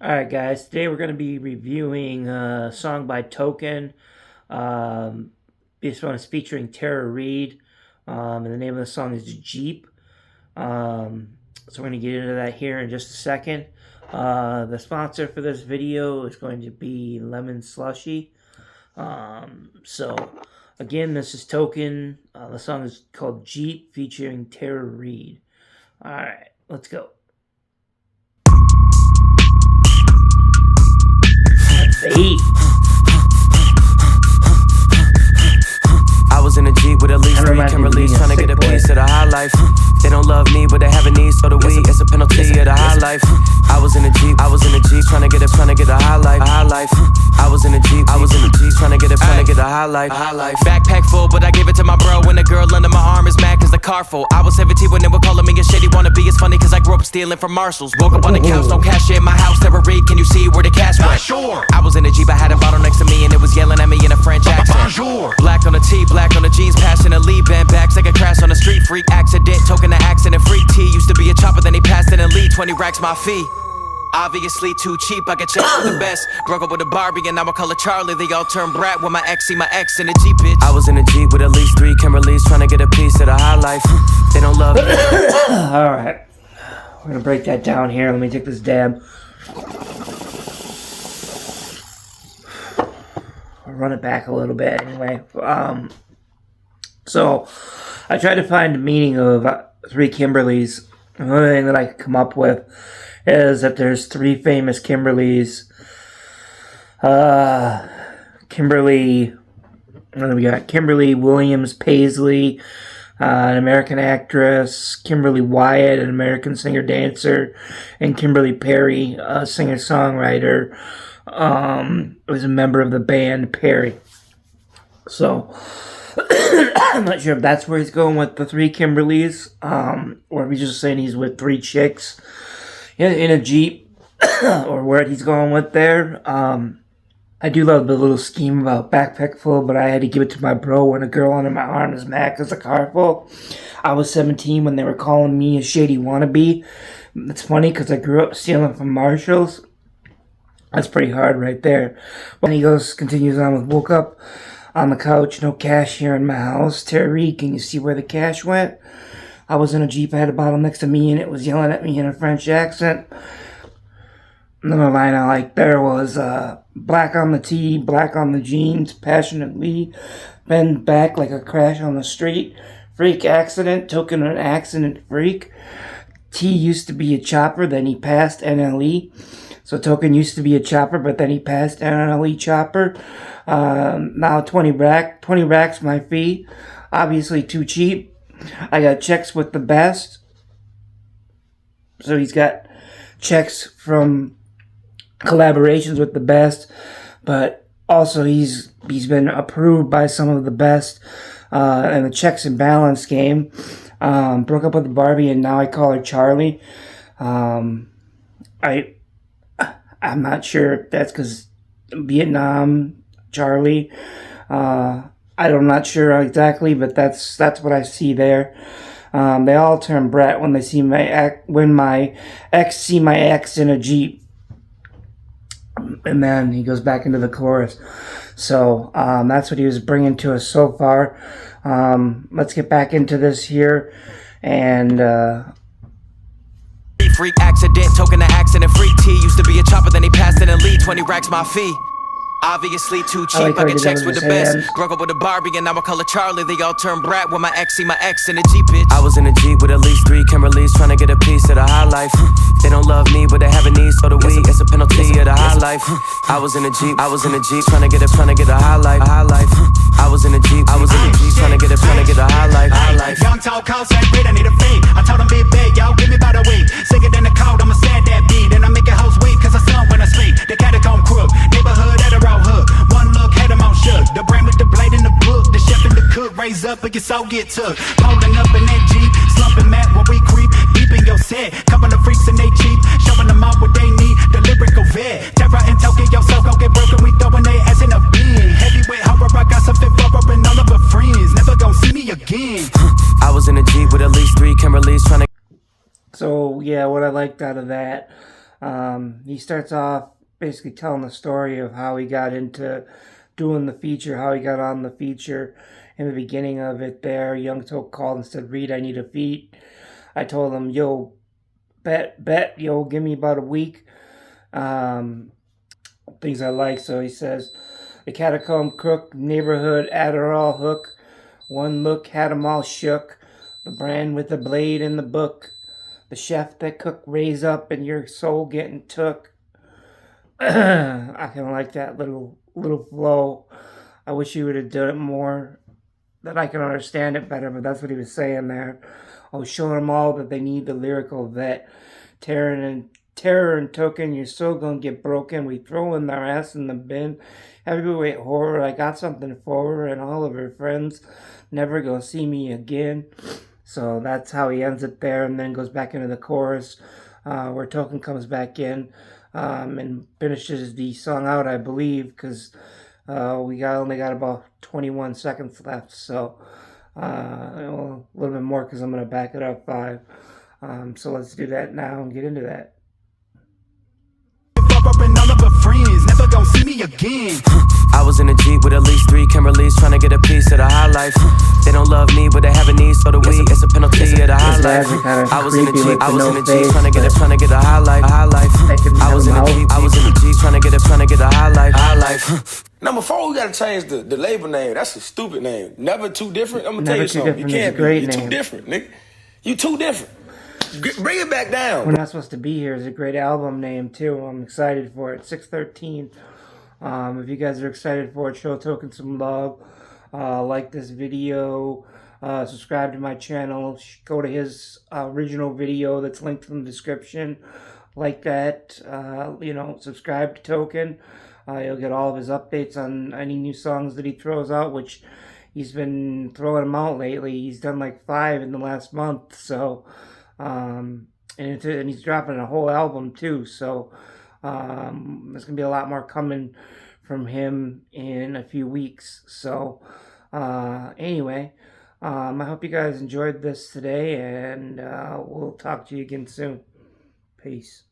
Alright guys, today we're going to be reviewing a song by Token. This one is featuring Reid, and the name of the song is Jeep. So we're going to get into that here in just a second. The sponsor for this video is going to be Lemon Slushy. So again, this is Token. The song is called Jeep featuring Reid. Alright, let's go. Heat. I was in a Jeep with at least 3 Kimberleys, trying to get a piece of the high life. They don't love me, but they have a need, so the weed is a penalty of the high life. I was in a Jeep, trying to get a high life. I was in a Jeep, trying to get a high life. Backpack full, but I gave it to my bro when the girl under my arm is mad cause the car full. I was 17 when they were calling me a shady wannabe. It's funny cause I grew up stealing from Marshalls. Woke up on the couch, no cash in my house. Reid, can you see where the cash went? Sure. I was in a Jeep, I had a bottle next to me and it was yelling at me in a French accent. Bonjour. Black on the tee, black on the jeans, passionately bent backs like a crash on the street. Freak accident, token the accident. Freak T used to be a chopper, then he passed in a lead. 20 racks my fee. Obviously too cheap, I get checks for the best. Broke up with a Barbie and now I call her Charlie. They all turn brat when my ex see my ex in a Jeep, bitch. I was in a Jeep with at least 3 Kimberleys, trying to get a piece of the high life. They don't love it. Alright, we're gonna break that down here. Let me take this dab. I'll run it back a little bit anyway. So I tried to find the meaning of 3 Kimberleys. The only thing that I could come up with is that there's 3 famous Kimberleys. Kimberly, what do we got? Kimberly Williams Paisley, an American actress, Kimberly Wyatt, an American singer-dancer, and Kimberly Perry, a singer-songwriter, was a member of the band Perry. So, I'm not sure if that's where he's going with the 3 Kimberleys, or if he's just saying he's with 3 chicks in a Jeep, or where he's going with there. I do love the little scheme about backpack full, but I had to give it to my bro when a girl under my arm is mad because the car full. I was 17 when they were calling me a shady wannabe. It's funny because I grew up stealing from Marshalls. That's pretty hard right there. When he continues on with, woke up on the couch, no cash here in my house. Reid, can you see where the cash went? I was in a Jeep, I had a bottle next to me, and it was yelling at me in a French accent. Another line I liked there was, black on the tee, black on the jeans, passionately, bend back like a crash on the street. Freak accident, token an accident freak. T used to be a chopper, then he passed NLE. So Token used to be a chopper, but then he passed NLE chopper. Now 20 racks my fee. Obviously too cheap. I got checks with the best. So he's got checks from collaborations with the best, but also he's been approved by some of the best in the checks and balance game. Broke up with Barbie and now I call her Charlie. I'm not sure if that's because Vietnam, Charlie. I'm not sure exactly, but that's what I see there. They all turn brat when they see when my ex see my ex in a Jeep. And then he goes back into the chorus. So that's what he was bringing to us so far. Let's get back into this here. And freak accident, token the accident. Freak T used to be a chopper, then he passed in a lead. 20 racks my fee. Obviously too cheap, I get checks with the best. Broke up with a Barbie and now I call her Charlie. They all turn brat when my ex see my ex in a Jeep, bitch. I was in a Jeep with at least 3 Kimberleys, trying to get a piece of the high life. They don't love me, but they have a need, so the weed is a penalty of the high life. I was in a Jeep, trying to get a high life. I was in a Jeep, trying to get a high life. Young tall call say Reid, I need a fee. I told him be big, yo, give me about a week. Sicker than the cold, I'ma sand that beat. And I make it hoes weak, cause I sun when I speak. The catacomb crook, neighborhood at a raw hook. One look, had him on shook. The brain with the blade in the book. The chef and the cook raise up, but your soul get took. Holding up in that Jeep, slumping mad when we creep. Deep in your set, couple of freaks and they cheap. Showing them all what they need, the lyrical vet. Terror and Tokyo, so go get broken. We throwing they ass in a bin. Heavyweight horror, I got something for her and all of her friends. Never gon' see me again. I was in a Jeep with at least 3 Kimberleys, trying to. so yeah, what I liked out of that, He starts off basically telling the story of how he got into doing the feature, how he got on the feature. In the beginning of it there, Young Toke called and said, Reid, I need a feat. I told him, yo, bet, yo, give me about a week. Things I like. So he says, the Catacomb Crook, Neighborhood Adderall Hook, one look had 'em all shook, the brand with the blade in the book, the chef that cooked raise up and your soul getting took. I kind of like that little flow. I wish he would have done it more, that I can understand it better, but that's what he was saying there. I was showing them all that they need the lyrical vet. Terror and token, you're still gonna get broken. We throw in their ass in the bin. Heavyweight horror, I got something for her and all of her friends. Never gonna see me again. So that's how he ends it there, and then goes back into the chorus, where Token comes back in and finishes the song out, I believe, because we only got about 21 seconds left. So a little bit more because I'm gonna back it up 5. So let's do that now and get into that. Up and all of her friends, never gonna see me again. I was in a Jeep with at least 3 Kimberlys trying to get a piece of the high life. They don't love me, but they have a need, so the weed is a penalty of the high life. I was in a Jeep, trying to get a high life. I was in a Jeep, trying to get a high life. Number 4, we gotta change the label name. That's a stupid name. Never Too Different. I'm gonna tell you something. You can't be. You too different, nigga. You too different. Bring it back down. We're Not Supposed to Be Here is a great album name too. I'm excited for it. 613. If you guys are excited for it, show Token some love. Like this video. Subscribe to my channel. Go to his original video that's linked in the description. Like that. Subscribe to Token. You'll get all of his updates on any new songs that he throws out, which he's been throwing them out lately. He's done like 5 in the last month. So, and he's dropping a whole album too. So, there's gonna be a lot more coming from him in a few weeks. So, anyway, I hope you guys enjoyed this today, and we'll talk to you again soon. Peace.